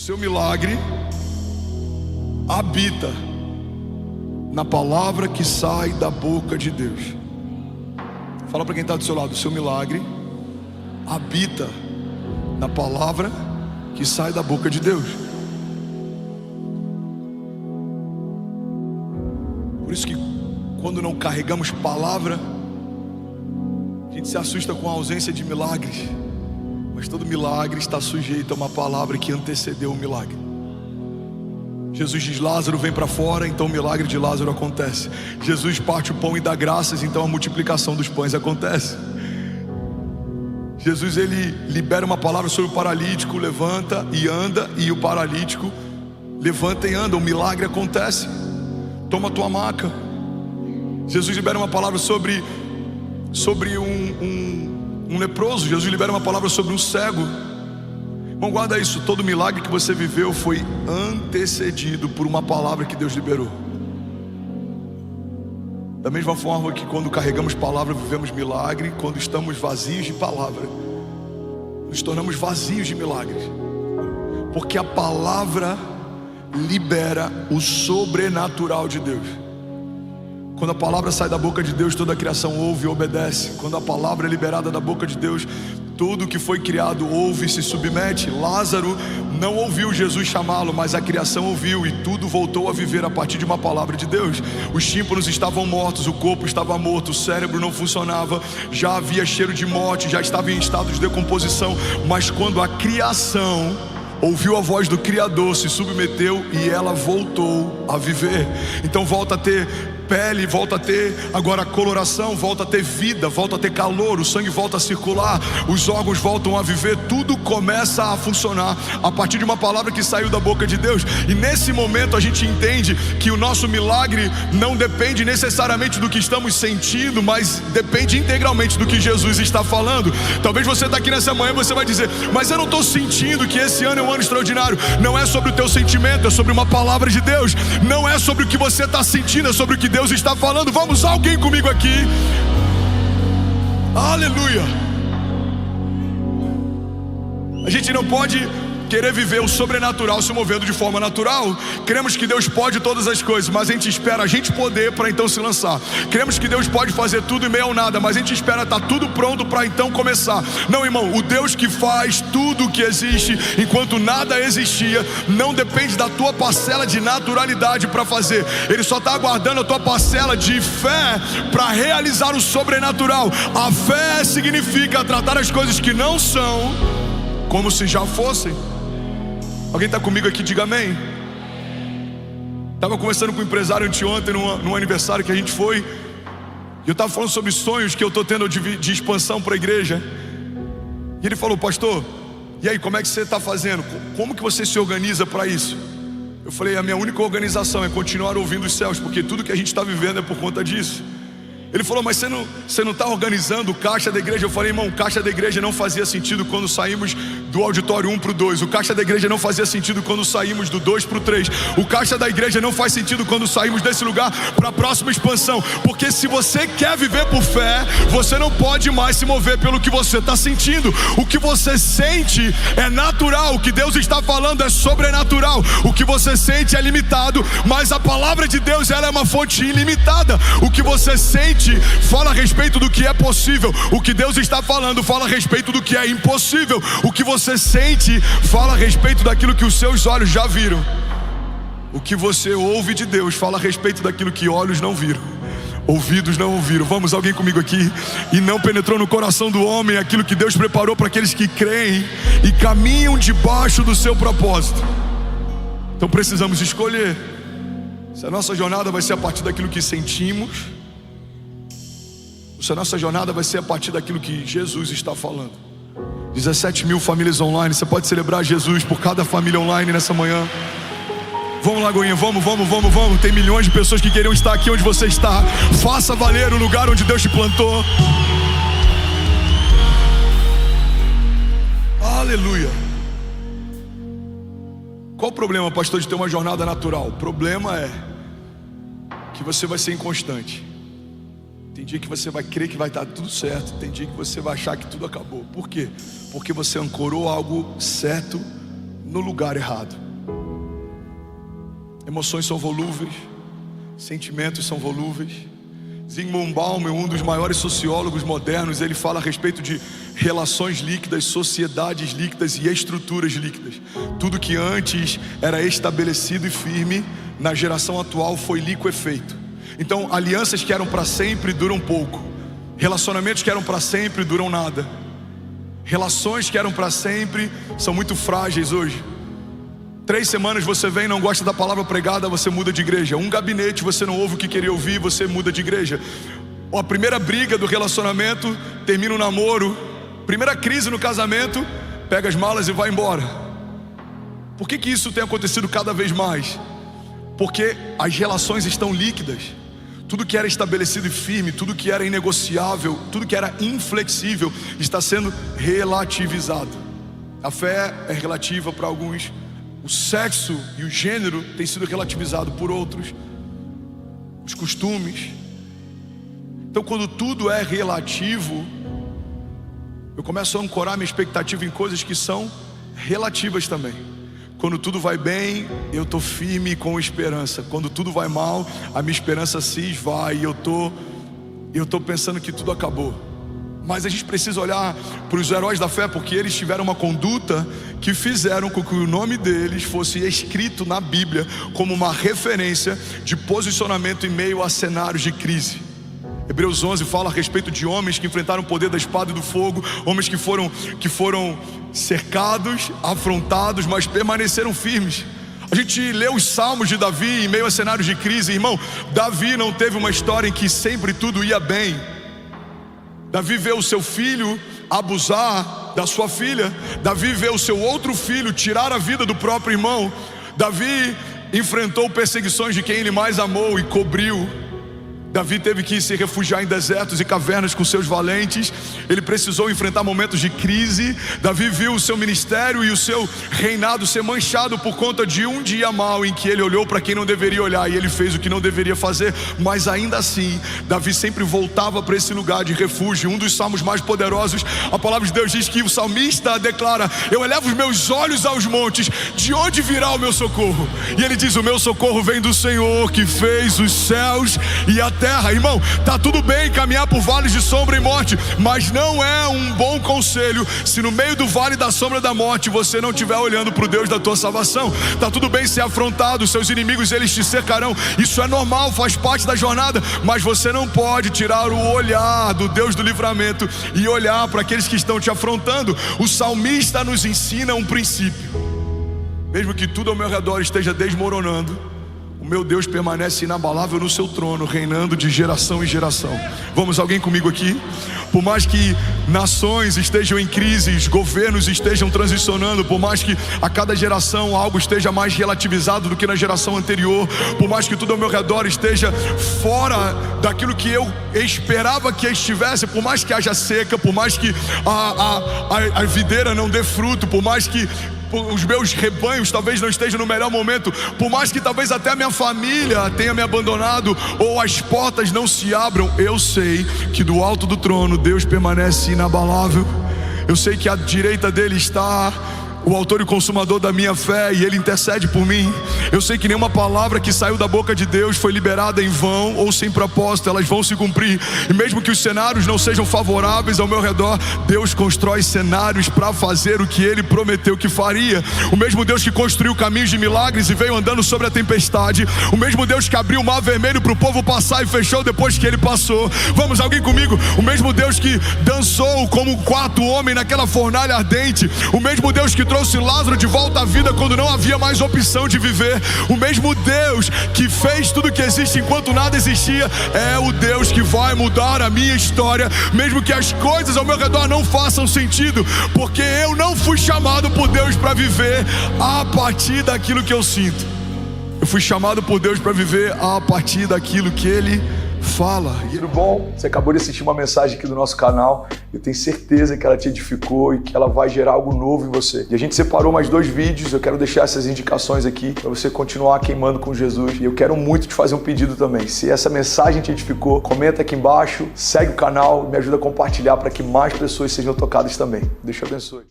seu milagre habita na palavra que sai da boca de Deus. Fala para quem está do seu lado: o seu milagre habita na palavra que sai da boca de Deus. Por isso que quando não carregamos palavra, a gente se assusta com a ausência de milagres. Mas todo milagre está sujeito a uma palavra que antecedeu o milagre. Jesus diz: Lázaro, vem para fora, então o milagre de Lázaro acontece. Jesus parte o pão e dá graças, então a multiplicação dos pães acontece. Jesus, ele libera uma palavra sobre o paralítico, levanta e anda, e o paralítico levanta e anda, o milagre acontece. Toma a tua maca. Jesus libera uma palavra sobre um leproso. Jesus libera uma palavra sobre um cego. Bom, guarda isso: todo milagre que você viveu foi antecedido por uma palavra que Deus liberou. Da mesma forma que quando carregamos palavra vivemos milagre, quando estamos vazios de palavra nos tornamos vazios de milagres, porque a palavra libera o sobrenatural de Deus. Quando a palavra sai da boca de Deus, toda a criação ouve e obedece. Quando a palavra é liberada da boca de Deus, tudo que foi criado ouve e se submete. Lázaro não ouviu Jesus chamá-lo, mas a criação ouviu, e tudo voltou a viver a partir de uma palavra de Deus. Os tímpanos estavam mortos, o corpo estava morto, o cérebro não funcionava, já havia cheiro de morte, já estava em estado de decomposição. Mas quando a criação ouviu a voz do Criador, se submeteu, e ela voltou a viver. Então volta a ter pele, volta a ter agora coloração, volta a ter vida, volta a ter calor, o sangue volta a circular, os órgãos voltam a viver, tudo começa a funcionar a partir de uma palavra que saiu da boca de Deus. E nesse momento a gente entende que o nosso milagre não depende necessariamente do que estamos sentindo, mas depende integralmente do que Jesus está falando. Talvez você está aqui nessa manhã e você vai dizer: mas eu não estou sentindo que esse ano é um ano extraordinário. Não é sobre o teu sentimento, é sobre uma palavra de Deus. Não é sobre o que você está sentindo, é sobre o que Deus está falando. Vamos, alguém comigo aqui? Aleluia. A gente não pode querer viver o sobrenatural se movendo de forma natural. Queremos que Deus pode todas as coisas, mas a gente espera a gente poder para então se lançar. Queremos que Deus pode fazer tudo em meio ao nada, mas a gente espera estar tudo pronto para então começar. Não, irmão, o Deus que faz tudo o que existe enquanto nada existia, não depende da tua parcela de naturalidade para fazer. Ele só está aguardando a tua parcela de fé para realizar o sobrenatural. A fé significa tratar as coisas que não são como se já fossem. Alguém está comigo aqui? Diga amém. Estava conversando com um empresário anteontem num aniversário que a gente foi, e eu estava falando sobre sonhos que eu estou tendo de expansão para a igreja. E ele falou: pastor, e aí, como é que você está fazendo? Como que você se organiza para isso? Eu falei: a minha única organização é continuar ouvindo os céus, porque tudo que a gente está vivendo é por conta disso. Ele falou: mas você não está organizando o caixa da igreja? Eu falei: irmão, o caixa da igreja não fazia sentido quando saímos do auditório 1 para o 2. O caixa da igreja não fazia sentido quando saímos do 2 para o 3. O caixa da igreja não faz sentido quando saímos desse lugar para a próxima expansão. Porque se você quer viver por fé, você não pode mais se mover pelo que você está sentindo. O que você sente é natural, o que Deus está falando é sobrenatural. O que você sente é limitado, mas a palavra de Deus, ela é uma fonte ilimitada. O que você sente fala a respeito do que é possível. O que Deus está falando fala a respeito do que é impossível. O que você sente fala a respeito daquilo que os seus olhos já viram. O que você ouve de Deus fala a respeito daquilo que olhos não viram, ouvidos não ouviram. Vamos, alguém comigo aqui? E não penetrou no coração do homem aquilo que Deus preparou para aqueles que creem e caminham debaixo do seu propósito. Então precisamos escolher se a nossa jornada vai ser a partir daquilo que sentimos, se a nossa jornada vai ser a partir daquilo que Jesus está falando. 17 mil famílias online. Você pode celebrar Jesus por cada família online nessa manhã. Vamos, Lagoinha, vamos. Tem milhões de pessoas que queriam estar aqui onde você está. Faça valer o lugar onde Deus te plantou. Aleluia. Qual o problema, pastor, de ter uma jornada natural? O problema é que você vai ser inconstante. Tem dia que você vai crer que vai estar tudo certo, tem dia que você vai achar que tudo acabou. Por quê? Porque você ancorou algo certo no lugar errado. Emoções são volúveis, sentimentos são volúveis. Zygmunt Bauman, um dos maiores sociólogos modernos, ele fala a respeito de relações líquidas, sociedades líquidas e estruturas líquidas. Tudo que antes era estabelecido e firme, na geração atual foi liquefeito. Então, alianças que eram para sempre duram pouco. Relacionamentos que eram para sempre duram nada. Relações que eram para sempre são muito frágeis hoje. 3 semanas você vem, não gosta da palavra pregada, você muda de igreja. Um gabinete, você não ouve o que queria ouvir, você muda de igreja. A primeira briga do relacionamento, termina o namoro. Primeira crise no casamento, pega as malas e vai embora. Por que isso tem acontecido cada vez mais? Porque as relações estão líquidas. Tudo que era estabelecido e firme, tudo que era inegociável, tudo que era inflexível, está sendo relativizado. A fé é relativa para alguns. O sexo e o gênero tem sido relativizado por outros. Os costumes. Então, quando tudo é relativo, eu começo a ancorar minha expectativa em coisas que são relativas também. Quando tudo vai bem, eu estou firme com esperança. Quando tudo vai mal, a minha esperança se esvai e eu estou pensando que tudo acabou. Mas a gente precisa olhar para os heróis da fé, porque eles tiveram uma conduta que fizeram com que o nome deles fosse escrito na Bíblia como uma referência de posicionamento em meio a cenários de crise. Hebreus 11 fala a respeito de homens que enfrentaram o poder da espada e do fogo, homens que foram cercados, afrontados, mas permaneceram firmes. A gente lê os salmos de Davi em meio a cenários de crise. Irmão, Davi não teve uma história em que sempre tudo ia bem. Davi vê o seu filho abusar da sua filha. Davi vê o seu outro filho tirar a vida do próprio irmão. Davi enfrentou perseguições de quem ele mais amou e cobriu. Davi teve que se refugiar em desertos e cavernas com seus valentes. Ele precisou enfrentar momentos de crise. Davi viu o seu ministério e o seu reinado ser manchado por conta de um dia mau em que ele olhou para quem não deveria olhar e ele fez o que não deveria fazer. Mas ainda assim, Davi sempre voltava para esse lugar de refúgio. Um dos salmos mais poderosos, a palavra de Deus diz que o salmista declara: eu elevo os meus olhos aos montes, de onde virá o meu socorro? E ele diz: o meu socorro vem do Senhor que fez os céus e a terra. Irmão, tá tudo bem caminhar por vales de sombra e morte, mas não é um bom conselho se no meio do vale da sombra da morte você não estiver olhando para o Deus da tua salvação. Tá tudo bem ser afrontado, seus inimigos eles te cercarão, isso é normal, faz parte da jornada, mas você não pode tirar o olhar do Deus do livramento e olhar para aqueles que estão te afrontando. O salmista nos ensina um princípio: mesmo que tudo ao meu redor esteja desmoronando, o meu Deus permanece inabalável no seu trono, reinando de geração em geração. Vamos, alguém comigo aqui? Por mais que nações estejam em crises, governos estejam transicionando, por mais que a cada geração algo esteja mais relativizado do que na geração anterior, por mais que tudo ao meu redor esteja fora daquilo que eu esperava que estivesse, por mais que haja seca, por mais que a videira não dê fruto, por mais que os meus rebanhos talvez não estejam no melhor momento, por mais que talvez até a minha família tenha me abandonado ou as portas não se abram, eu sei que do alto do trono Deus permanece inabalável. Eu sei que à direita dele está o autor e consumador da minha fé, e ele intercede por mim. Eu sei que nenhuma palavra que saiu da boca de Deus foi liberada em vão ou sem propósito, elas vão se cumprir. E mesmo que os cenários não sejam favoráveis ao meu redor, Deus constrói cenários para fazer o que ele prometeu que faria. O mesmo Deus que construiu caminhos de milagres e veio andando sobre a tempestade, o mesmo Deus que abriu o mar vermelho para o povo passar e fechou depois que ele passou. Vamos, alguém comigo? O mesmo Deus que dançou como um quarto homem naquela fornalha ardente, o mesmo Deus que trouxe Lázaro de volta à vida quando não havia mais opção de viver, o mesmo Deus que fez tudo que existe enquanto nada existia, é o Deus que vai mudar a minha história, mesmo que as coisas ao meu redor não façam sentido, porque eu não fui chamado por Deus para viver a partir daquilo que eu sinto. Eu fui chamado por Deus para viver a partir daquilo que Ele fala. Tudo bom? Você acabou de assistir uma mensagem aqui do nosso canal. Eu tenho certeza que ela te edificou e que ela vai gerar algo novo em você. E a gente separou mais 2 vídeos. Eu quero deixar essas indicações aqui para você continuar queimando com Jesus. E eu quero muito te fazer um pedido também. Se essa mensagem te edificou, comenta aqui embaixo, segue o canal e me ajuda a compartilhar para que mais pessoas sejam tocadas também. Deus te abençoe.